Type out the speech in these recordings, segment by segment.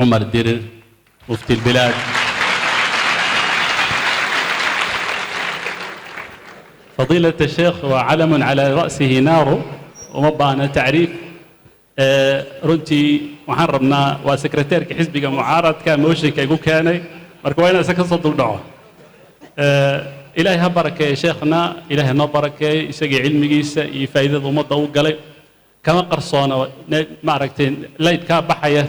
عمر ديرر مفتي البلاد، فضيلة الشيخ وعلم على رأسه نار ومبانا تعريف runtii waxaan rabnaa waa sekreteerka xisbiga mucaaradka mooshinka igu keenay marka waa inaan isa ka soo duldhaco ilaahay ha barakeeyo sheekhna ilaahay noo barakeeyo isagii cilmigiisa iyo faa'iidada ummadda u galay kama qarsoona maaragtay laydkaa baxaya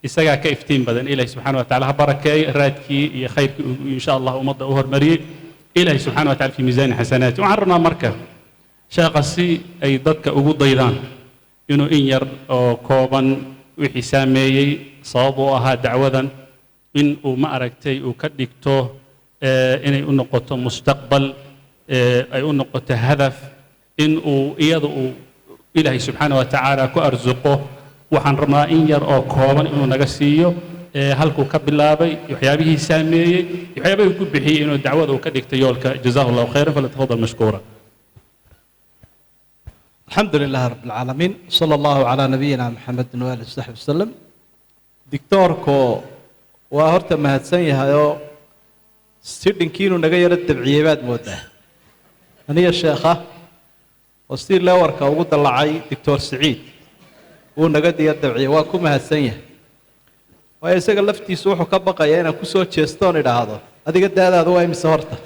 isagaa ka iftiin badan ilaahay subxaana wa tacaala ha barakeeyo raadkii iyo khayrkii insha allah ummadda u hormariyey ilaahay subxaana wa tacaala fi miisaani xasanaati waxaan rabnaa marka sheekha si ay dadka ugu daydaan inuu in yar oo kooban wixii saameeyey sabab u ahaa dacwadan in uu ma aragtay uu ka dhigto inay u noqoto mustaqbal ay u noqoto hadaf in uu iyada uu ilaahay subxaana wa tacaala ku arsuqo waxaan rabnaa in yar oo kooban inuu naga siiyo halkuu ka bilaabay waxyaabihii saameeyey waxyaabihii ku bixiyey inuu dacwada uu ka dhigto yoolka jazaahu allahu khayran falyatafadal mashkuura. الحمد لله رب العالمين صلى الله على نبينا محمد وآله وصحبه وسلم. دكتوركو وهرت مهتسن يهايو سيدن كينو نغا يرا تبعيبات مودا اني الشيخه وستير لا وركا ugu dalacay دكتور سعيد uu naga diya dabciye waa ku mahadsan yahay way isaga laftiisu wuxuu ka baqayaa inaan ku soo jeestoon idhaahdo adiga daadaadu waa imisa horta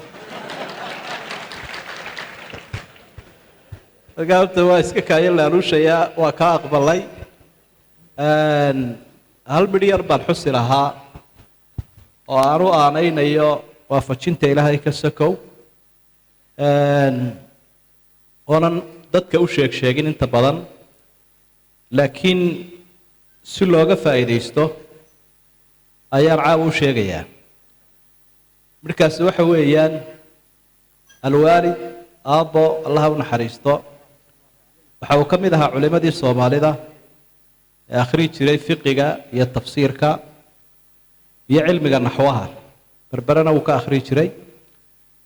رجعت واسك كايل لانوشيا وكاق بالله هل بدي أربع الحس لها وأروى عنين يا وفتشنت إلهي كسكو وانا ضدك وشيك شيكين انت بدن لكن سلوغا فايديستو أيار عاو شيكيا مركز وحويان الوالد أبو الله ونحريستو waxa uu ka mid ahaa culimadii Soomaalida ee akhri jiray fiqiga iyo tafsiirka iyo cilmiga naxwaha barbarana uu ka akhri jiray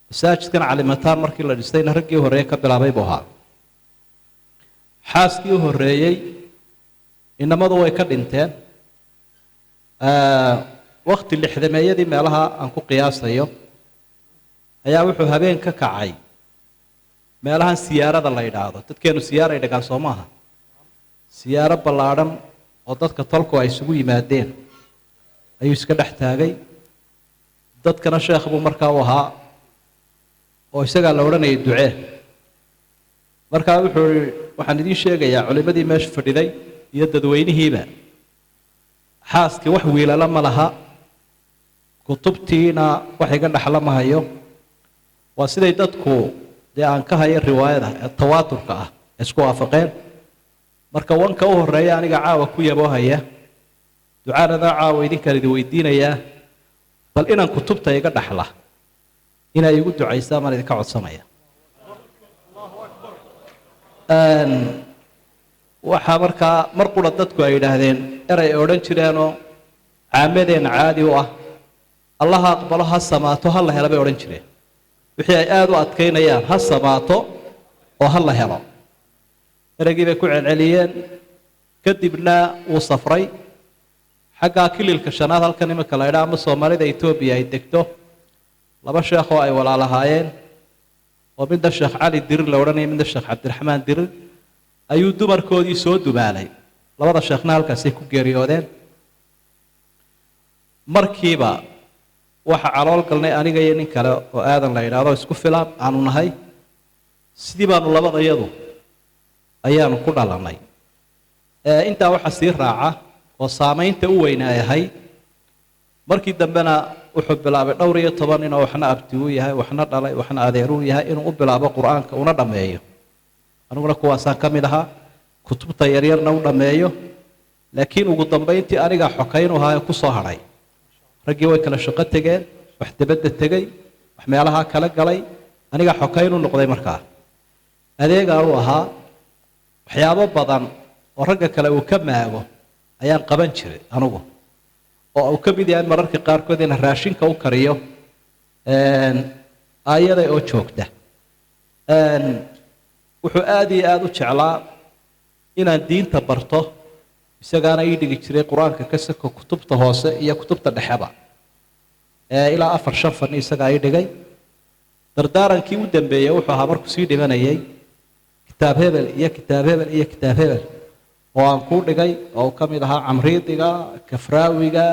masaajidkan calimataan markii la dhisayna raggii hore ka bilaabay buu ahaa xaaskii horeeyay inamadu way ka dhinteen waqti lixdameeyadii meelaha aan ku qiyaasayo ayaa wuxuu habeen ka kacay meelahan siyaarada la yiraahdo dadkeenu siyaar ay dhagaan Soomaha siyaaro ballaaran oo dadka tolku ay isugu yimaadeen ayuu iska dhex taagay dadkana sheekh buu markaa u ahaa oo isaga la oranayay ducee markaa wuxuu waxaan idin sheegayaa culimadii meesha fadhiday iyo dadweynihiiba xaaskii wax wiilala ma laha kutubtiina wax iga dhaxla ma hayo waa siday dadku aan ka hayo riwaayada tawaaturka ah isku waafaqeen marka wanka u horeeya aniga caawa ku yabo haya ducaada caawa idinka weydiinaya bal inaan kutubta iga dhaxla inay igu ducaysaa ma idinka codsanaya waxa marka mar qura dadku ay yiraahdeen eray oran jireenoo caamadeen caadi u ah Allah aqbalo ha samaato hal hela bay oran jireen wixii ay aad u adkeynayaan ha samaato oo hal la helo eragii bay ku celceliyeen kadibna uu safray xagga kililka shanaad halkan imika la yiraahdo ama Soomaalida Itoobiya ay degto laba sheekh oo ay walaalahaayeen oo midda Sheekh Ali Dirir la oranayay midda Sheekh Cabdiraxmaan Dirir ayuu dumarkoodii soo dumaalay labada sheekhna halkaas ay ku geeriyoodeen markiiba waxa calool galnay aniga iyo nin kale oo aadan la yiraahdo isku filaan aanu nahay sidii baanu labadayadu ayaanu ku dhalanay inta waxa sii raaca oo saameynta u weynaayahay markii dambena wuxuu bilaabay dhowr iyo 10 inuu waxna abti u yahay waxna dhalay waxna adeer u yahay inuu u bilaabo quraanka una dhameeyo anuguna kuwaasaan ka mid ahaa kutubta yaryarna u dhameeyo laakiin ugu dambeyntii aniga xokayn u ahaa ku soo haray raggii way kala shaqo tageen wax dibadda tagay wax meelaha kala galay aniga xokayn u noqday markaa adeega uu ahaa waxyaabo badan oo ragga kale uu ka maago ayaan qaban jiray anigu oo uu ka mid yahay mararka qaarkood in raashinka u kariyo ayada oo joogta wuxuu aad iyo aad u jeclaa inaan diinta barto isagaana ii dhigi jiray qur-aanka ka sako kutubta hoose iyo kutubta dhexeba ilaa 4-5 fani isagaa ii dhigay dardaarankii u dambeeyey wuxuu ahaa markuu sii dhimanayay kitaab hebel iyo kitaab hebel iyo kitaab hebel oo aan kuu dhigay oo ka mid ahaa camriidiga kafraawiga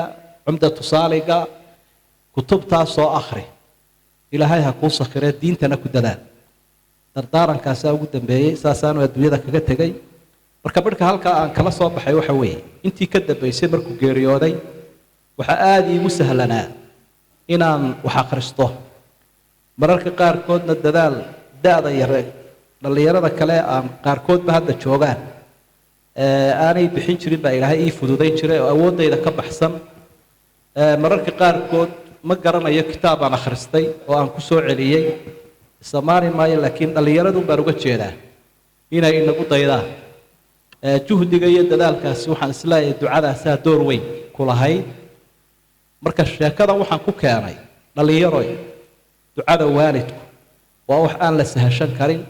cumdatu saaliga kutubtaasoo akhri ilaahay ha kuu sakhiree diintana ku dadaal dardaarankaasaa ugu dambeeyey saasaanu adduunyada kaga tegay marka marka halkaa aan kala soo baxay waxa weeye intii ka dambaysay markuu geeriyooday waxaa aada iigu sahlanaa inaan wax akhristo mararka qaarkoodna dadaal da'da yare dhallinyarada kale aan qaarkoodba hadda joogaan aanay bixin jirin baa ilaahay ii fududayn jiray oo awooddayda ka baxsan mararka qaarkood ma garanayo kitaab aan akhristay oo aan ku soo celiyey isamaani maayo laakiin dhallinyaradun baan uga jeedaa inay inagu daydaan juhdiga iyo dadaalkaasi waxaan isleeyahay ducadaasaa door weyn ku lahayd marka sheekadan waxaan ku keenay dhallinyaroy ducada waalidku waa wax aan la sahashan karin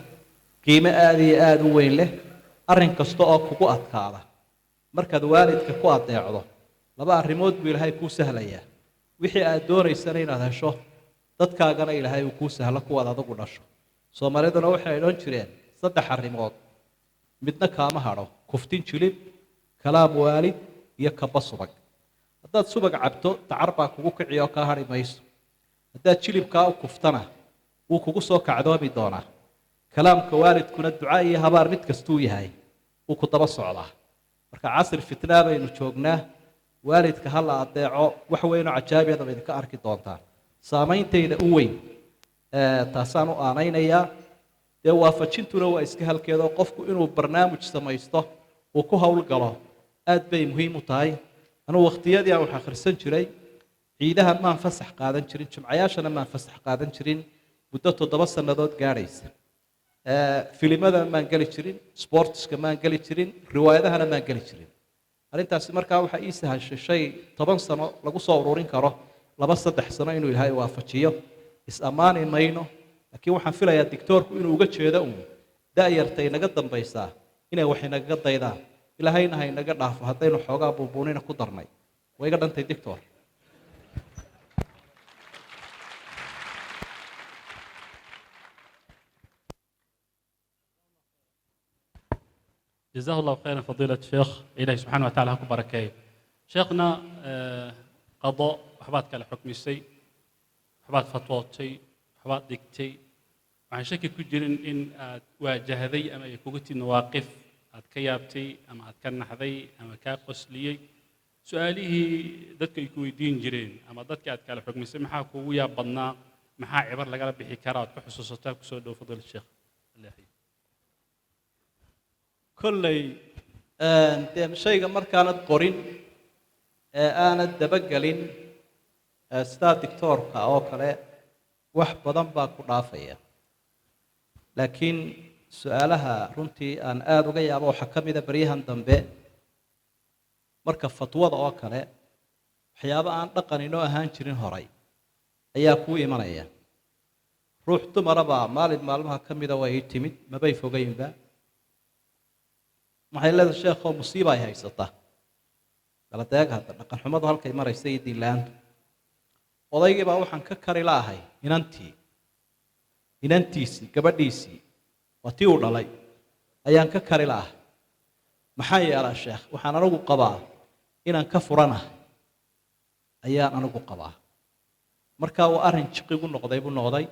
qiimo aada iyo aada u weyn leh arrin kasta oo kugu adkaada markaad waalidka ku adeecdo laba arrimood buu ilaahay kuu sahlayaa wixii aad doonaysana inaad hesho dadkaagana ilaahay uu kuu sahlo kuwaad adigu dhasho soomaaliduna waxay odhan jireen 3 arrimood midna kaama hadho kuftin jilib kalaam waalid iyo kaba subag haddaad subag cabto dacar baa kugu kiciyo oo kaa hadhi mayso haddaad jilibkaa u kuftana wuu kugu soo kacdoomi doonaa kalaamka waalidkuna duca iyo habaar mid kastuu yahay wuu ku daba socdaa marka casri fitnaa baynu joognaa waalidka ha la adeeco wax weyn oo cajaabiyada baad idinka arki doontaan saameyntayda u weyn taasaan u aanaynayaa dee waafajintuna waa iska halkeedoo qofku inuu barnaamij samaysto uu ku howlgalo aad bay muhiim u tahay anuu waqtiyadii aan wax akhrisan jiray ciidaha maan fasax qaadan jirin jumcayaashana maan fasax qaadan jirin muddo 7 sannadood gaadhaysa filimada maan geli jirin sportska maan geli jirin riwaayadahana maan geli jirin arrintaasi markaa waxaa ii sahashay shay 10 sano lagu soo ururin karo 2-3 sano inuu ilaahay waafajiyo is-ammaani mayno laakiin waxaan filayaa dictoorku inuu uga jeedo da'yarta inaga dambaysaa inay wax inagaga daydaan ilaahayna ha inaga dhaafo haddaynu xoogaa buubuunina ku darnay way iga dhantay dictor جزاه الله خيرا فضيلة الشيخ إلهي سبحانه وتعالى هكو بركاي شيخنا قضاء وحبات كلا حكم السي وحبات فتواتي وحبات ديكتي وعن شكل كجرين إن واجه ذي أما يكوكتي نواقف كيابتي أما كان حذي أما كاقص لي سؤاله دتك يكوي دين جرين أما دتك كلا حكم السي محا كويا بنا محا عبر لقال بحكارات كحسوساتك سودو فضيلة الشيخ الله يحيي kolley dee shayga markaanad qorin aanad dabagelin sidaa dictoorka oo kale wax badan baa ku dhaafaya laakiin su-aalaha runtii aan aada uga yaabo waxaa ka mida baryahan dambe marka fatwada oo kale waxyaabo aan dhaqan inoo ahaan jirin horay ayaa kuu imanaya ruux dumaraba maalin maalmaha ka mida waa ii timid mabay fogaynba maxay leedahay sheekho musiiba ay haysataa kala deeg hadda dhaqan xumadu halkay maraysa iyo diin la'aantu odaygii baa waxaan ka kari laahay inantiisii gabadhiisii waa tii uu dhalay ayaan ka kari laahay maxaa yeelaa sheekh waxaan anigu qabaa inaan ka furanahay ayaan anigu qabaa markaa waa arrin jiqigu noqday buu noqday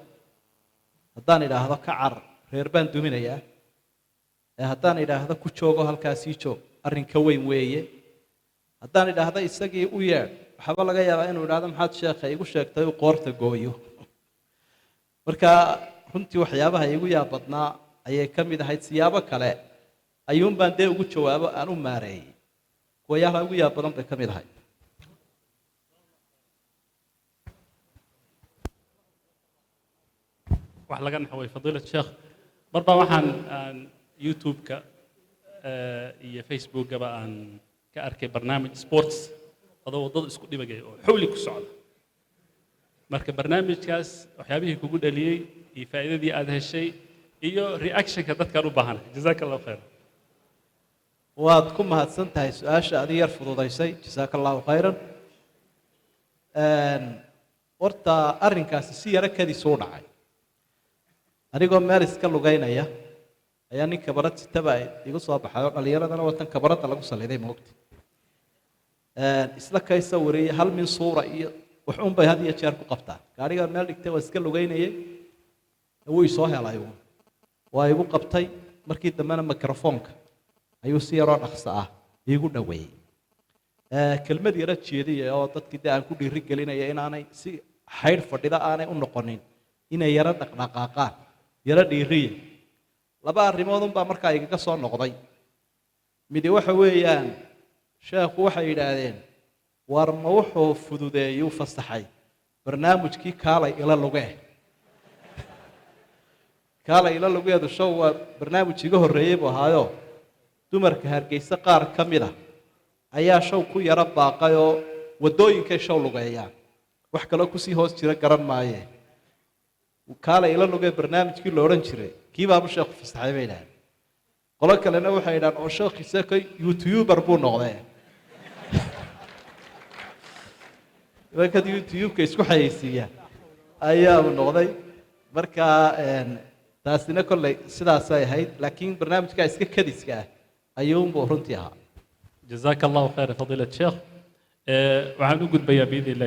haddaan idhaahdo ka car reer baan duminayaa haddaan idhaahdo ku joogo halkaasii joog arrin ka weyn weeye haddaan idhaahdo isagii u yeedh waxaaba laga yaabaa inuu idhaahdo maxaad sheekha igu sheegtay uu qoorta gooyo marka runtii waxyaabaha igu yaabadnaa ayay ka mid ahayd siyaabo kale ayuun baan dee ugu jawaabo aan u maareeyey kuwayaalaha ugu yaab badan bay ka mid ahayd wax laga naxway fadiilad sheekh marba waxaan youtube-ka iyo facebook-gaba aan ka arkay barnaamij sports adoo waddada isku dhibagay oo xawli ku socda marka barnaamijkaas waxyaabihii kugu dhaliyey iyo faa'iidadii aad heshay iyo reaction-ka dadkaan u baahanahay jazaaka allahu khayr waad ku mahadsan tahay su-aasha adi yar fududaysay jasaaka allahu khayran horta arrinkaasi si yaro kadiis u dhacay anigoo meel iska lugaynaya ayaa nin kabarad sitaba igu soo baxay oo dhallinyaradana watan kabaradda lagu saliiday moogta isla kaysa wariyay hal min suura iyo wuxuun bay had iyo jeer ku qabtaa gaarigaan meel dhigtay waa iska lugaynayay wuu isoo helay waa igu qabtay markii dambena mikrofoonka ayuu si yaroo dhaqso ah iigu dhoweeyey kelmad yaro jeediyay oo dadkii dee aan ku dhiiri gelinaya inaanay si xaydh fadhida aanay u noqonin inay yaro dhaqdhaqaaqaan yaro dhiiriya laba arrimood unbaa markaa igaga soo noqday midi waxa weeyaan sheekhu waxay yidhaahdeen war ma wuxuu fududeeyey u fasaxay barnaamijkii kaalay ila lugee kaalay ila lugeedu show waa barnaamij iga horreeyey buu ahaayo dumarka hargeysa qaar ka mid ah ayaa show ku yaro baaqay oo waddooyinkay show lugeeyaan wax kaloo kusii hoos jira garan maaye kaalay ila lugee barnaamijkii la odhan jiray kii baabu sheekhu fasaxay bay idhahdeen qolo kalena waxay idhahaan oo sheekhiisa ka youtuber buu noqdee markaad youtube-ka isku xayeysiiyaan ayaa uu noqday markaa taasina kolley sidaasay ahayd laakiin barnaamijkaa iska kadiska ah ayuunbuu runtii ahaa جزاك الله خير فضيلة الشيخ وعن وجود بيا بإذن الله